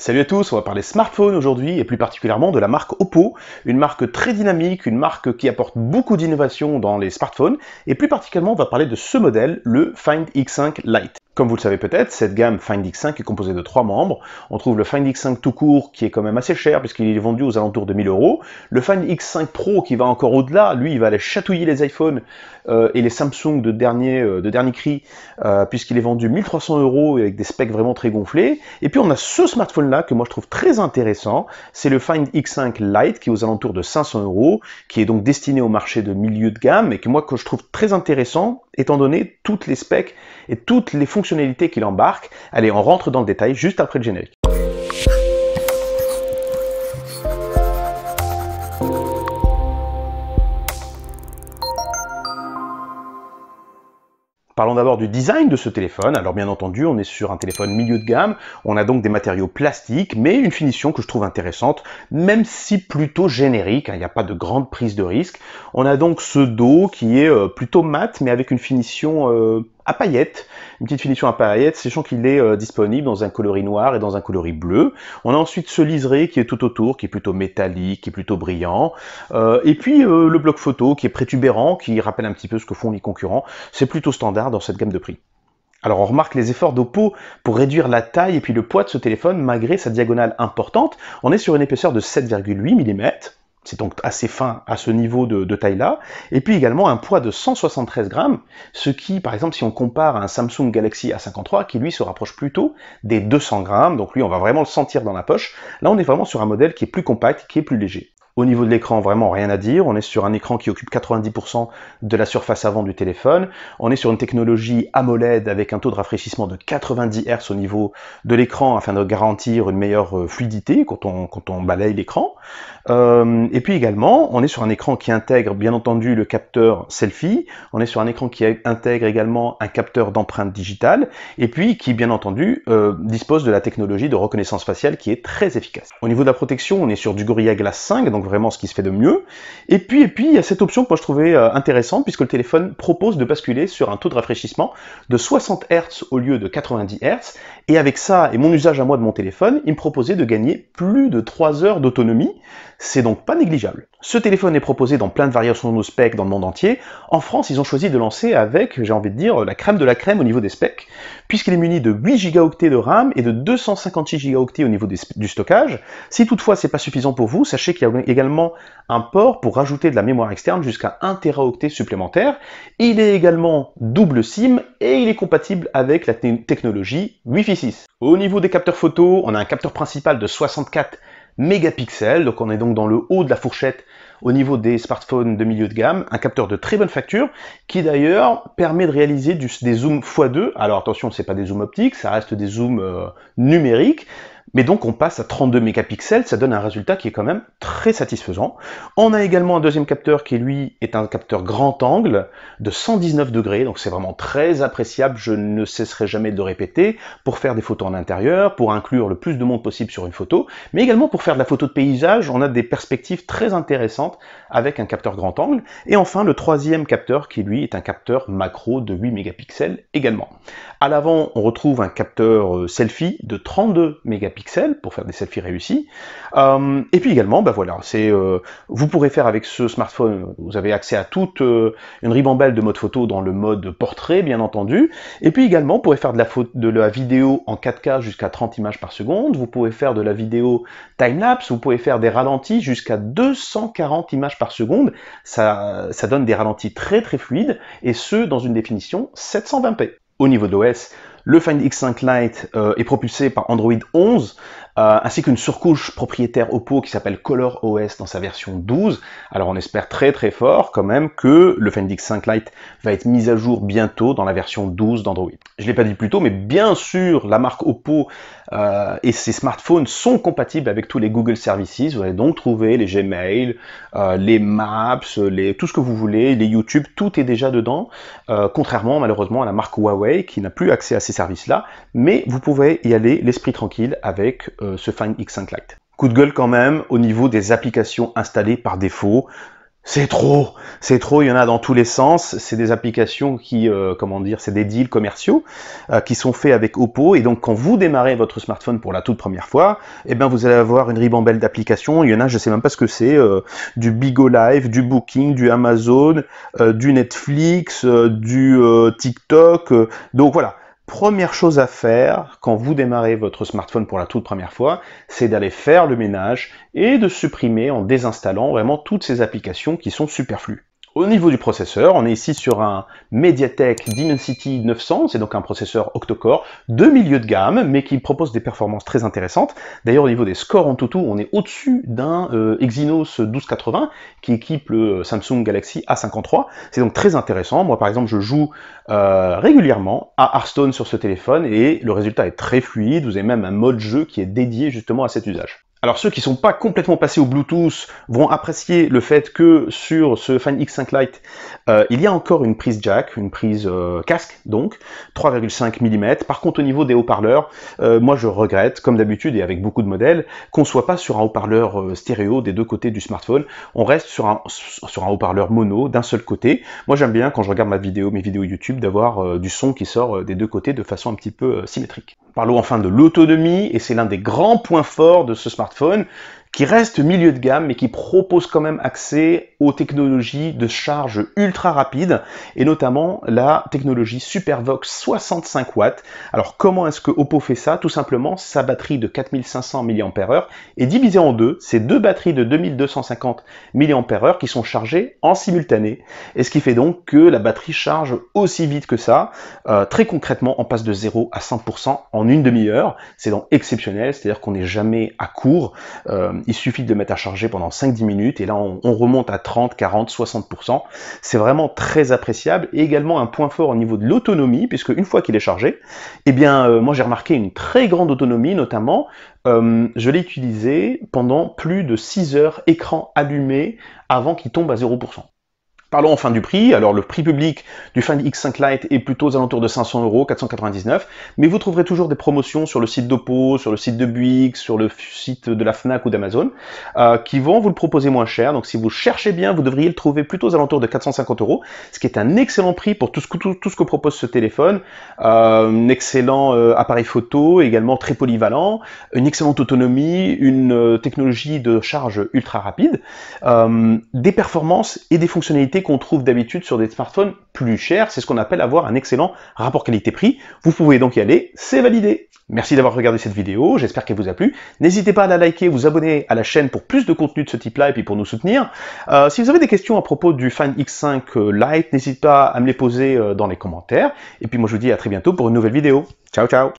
Salut à tous, on va parler smartphone aujourd'hui et plus particulièrement de la marque Oppo, une marque très dynamique, une marque qui apporte beaucoup d'innovation dans les smartphones et plus particulièrement on va parler de ce modèle, le Find X5 Lite. Comme vous le savez peut-être, cette gamme Find X5 est composée de 3 membres. On trouve le Find X5 tout court qui est quand même assez cher puisqu'il est vendu aux alentours de 1000 €. Le Find X5 Pro qui va encore au-delà, lui il va aller chatouiller les iPhones et les Samsung de dernier cri puisqu'il est vendu 1300 € avec des specs vraiment très gonflés. Et puis on a ce smartphone là que moi je trouve très intéressant, c'est le Find X5 Lite qui est aux alentours de 500 €, qui est donc destiné au marché de milieu de gamme et que je trouve très intéressant étant donné toutes les specs et toutes les fonctionnalités qu'il embarque. Allez, on rentre dans le détail juste après le générique. Parlons d'abord du design de ce téléphone. Alors bien entendu, on est sur un téléphone milieu de gamme, on a donc des matériaux plastiques, mais une finition que je trouve intéressante, même si plutôt générique, il n'y a pas de grande prise de risque. On a donc ce dos qui est plutôt mat, mais avec une finition à paillettes, une petite finition à paillettes, sachant qu'il est disponible dans un coloris noir et dans un coloris bleu. On a ensuite ce liseré qui est tout autour, qui est plutôt métallique, qui est plutôt brillant. Et puis le bloc photo qui est prétubérant, qui rappelle un petit peu ce que font les concurrents. C'est plutôt standard dans cette gamme de prix. Alors on remarque les efforts d'Oppo pour réduire la taille et puis le poids de ce téléphone malgré sa diagonale importante. On est sur une épaisseur de 7,8 mm. C'est donc assez fin à ce niveau de taille-là. Et puis également un poids de 173 grammes, ce qui, par exemple, si on compare à un Samsung Galaxy A53, qui lui se rapproche plutôt des 200 grammes, donc lui on va vraiment le sentir dans la poche. Là on est vraiment sur un modèle qui est plus compact, qui est plus léger. Au niveau de l'écran, vraiment rien à dire. On est sur un écran qui occupe 90% de la surface avant du téléphone. On est sur une technologie AMOLED avec un taux de rafraîchissement de 90 Hz au niveau de l'écran afin de garantir une meilleure fluidité quand on balaye l'écran. Et puis également, on est sur un écran qui intègre bien entendu le capteur selfie. On est sur un écran qui intègre également un capteur d'empreinte digitale. Et puis qui bien entendu dispose de la technologie de reconnaissance faciale qui est très efficace. Au niveau de la protection, on est sur du Gorilla Glass 5, donc vraiment ce qui se fait de mieux. Et puis il y a cette option que moi je trouvais intéressante puisque le téléphone propose de basculer sur un taux de rafraîchissement de 60 Hz au lieu de 90 Hz. Et avec ça et mon usage à moi de mon téléphone, il me proposait de gagner plus de 3 heures d'autonomie. C'est donc pas négligeable. Ce téléphone est proposé dans plein de variations de specs dans le monde entier. En France, ils ont choisi de lancer avec, j'ai envie de dire, la crème de la crème au niveau des specs, puisqu'il est muni de 8 Go de RAM et de 256 Go au niveau du stockage. Si toutefois c'est pas suffisant pour vous, sachez qu'il y a également un port pour rajouter de la mémoire externe jusqu'à 1 Teraoctet supplémentaire. Il est également double SIM et il est compatible avec la technologie Wi-Fi 6. Au niveau des capteurs photo, on a un capteur principal de 64 mégapixels, donc on est donc dans le haut de la fourchette au niveau des smartphones de milieu de gamme, un capteur de très bonne facture qui d'ailleurs permet de réaliser des zooms x2. Alors attention, c'est pas des zooms optiques, ça reste des zooms numériques. Mais donc on passe à 32 mégapixels, ça donne un résultat qui est quand même très satisfaisant. On a également un deuxième capteur qui lui est un capteur grand angle de 119 degrés, donc c'est vraiment très appréciable, je ne cesserai jamais de le répéter, pour faire des photos en intérieur, pour inclure le plus de monde possible sur une photo, mais également pour faire de la photo de paysage, on a des perspectives très intéressantes avec un capteur grand angle. Et enfin le troisième capteur qui lui est un capteur macro de 8 mégapixels également. À l'avant on retrouve un capteur selfie de 32 mégapixels pour faire des selfies réussis. Et puis également, voilà, vous pourrez faire avec ce smartphone, vous avez accès à toute une ribambelle de mode photo dans le mode portrait, bien entendu. Et puis également, vous pourrez faire de la vidéo en 4K jusqu'à 30 images par seconde. Vous pouvez faire de la vidéo time-lapse, vous pouvez faire des ralentis jusqu'à 240 images par seconde. Ça donne des ralentis très très fluides, et ce, dans une définition 720p. Au niveau de l'OS, le Find X5 Lite est propulsé par Android 11, ainsi qu'une surcouche propriétaire Oppo qui s'appelle ColorOS dans sa version 12. Alors on espère très très fort quand même que le Find X5 Lite va être mis à jour bientôt dans la version 12 d'Android. Je ne l'ai pas dit plus tôt, mais bien sûr la marque Oppo et ses smartphones sont compatibles avec tous les Google Services. Vous allez donc trouver les Gmail, les Maps, tout ce que vous voulez, les YouTube, tout est déjà dedans, contrairement malheureusement à la marque Huawei qui n'a plus accès à ces services-là, mais vous pouvez y aller l'esprit tranquille avec ce Find X5 Lite. Coup de gueule quand même au niveau des applications installées par défaut. C'est trop, il y en a dans tous les sens. C'est des applications qui, comment dire, c'est des deals commerciaux qui sont faits avec Oppo. Et donc, quand vous démarrez votre smartphone pour la toute première fois, eh ben, vous allez avoir une ribambelle d'applications. Il y en a, je sais même pas ce que c'est, du Bigo Live, du Booking, du Amazon, du Netflix, du TikTok. Donc voilà. Première chose à faire quand vous démarrez votre smartphone pour la toute première fois, c'est d'aller faire le ménage et de supprimer en désinstallant vraiment toutes ces applications qui sont superflues. Au niveau du processeur, on est ici sur un MediaTek Dimensity 900, c'est donc un processeur octa-core de milieu de gamme, mais qui propose des performances très intéressantes. D'ailleurs, au niveau des scores en tout, on est au-dessus d'un Exynos 1280 qui équipe le Samsung Galaxy A53. C'est donc très intéressant. Moi, par exemple, je joue régulièrement à Hearthstone sur ce téléphone et le résultat est très fluide. Vous avez même un mode jeu qui est dédié justement à cet usage. Alors ceux qui ne sont pas complètement passés au Bluetooth vont apprécier le fait que sur ce Find X5 Lite, il y a encore une prise jack, une prise casque donc, 3,5 mm. Par contre au niveau des haut-parleurs, moi je regrette, comme d'habitude et avec beaucoup de modèles, qu'on ne soit pas sur un haut-parleur stéréo des deux côtés du smartphone. On reste sur un haut-parleur mono d'un seul côté. Moi j'aime bien quand je regarde mes vidéos YouTube d'avoir du son qui sort des deux côtés de façon un petit peu symétrique. Parlons enfin de l'autonomie, et c'est l'un des grands points forts de ce smartphone, qui reste milieu de gamme, mais qui propose quand même accès aux technologies de charge ultra rapide, et notamment la technologie Supervox 65 watts. Alors comment est-ce que Oppo fait ça? Tout simplement, sa batterie de 4500 mAh est divisée en deux. C'est deux batteries de 2250 mAh qui sont chargées en simultané, et ce qui fait donc que la batterie charge aussi vite que ça. Très concrètement, on passe de 0 à 100% en une demi-heure. C'est donc exceptionnel, c'est-à-dire qu'on n'est jamais à court. Il suffit de le mettre à charger pendant 5-10 minutes et là on remonte à 30, 40, 60%. C'est vraiment très appréciable et également un point fort au niveau de l'autonomie, puisque une fois qu'il est chargé, eh bien moi j'ai remarqué une très grande autonomie, notamment je l'ai utilisé pendant plus de 6 heures écran allumé avant qu'il tombe à 0%. Parlons enfin du prix. Alors le prix public du Find X5 Lite est plutôt aux alentours de 500 €, 499, mais vous trouverez toujours des promotions sur le site d'Oppo, sur le site de Buick, sur le site de la Fnac ou d'Amazon, qui vont vous le proposer moins cher. Donc si vous cherchez bien, vous devriez le trouver plutôt aux alentours de 450 €, ce qui est un excellent prix pour tout ce que propose ce téléphone. Un excellent appareil photo, également très polyvalent, une excellente autonomie, une technologie de charge ultra rapide, des performances et des fonctionnalités qu'on trouve d'habitude sur des smartphones plus chers. C'est ce qu'on appelle avoir un excellent rapport qualité-prix. Vous pouvez donc y aller, c'est validé. Merci d'avoir regardé cette vidéo, j'espère qu'elle vous a plu. N'hésitez pas à la liker, vous abonner à la chaîne pour plus de contenu de ce type-là et puis pour nous soutenir. Si vous avez des questions à propos du Find X5 Lite, n'hésitez pas à me les poser dans les commentaires. Et puis moi je vous dis à très bientôt pour une nouvelle vidéo. Ciao ciao.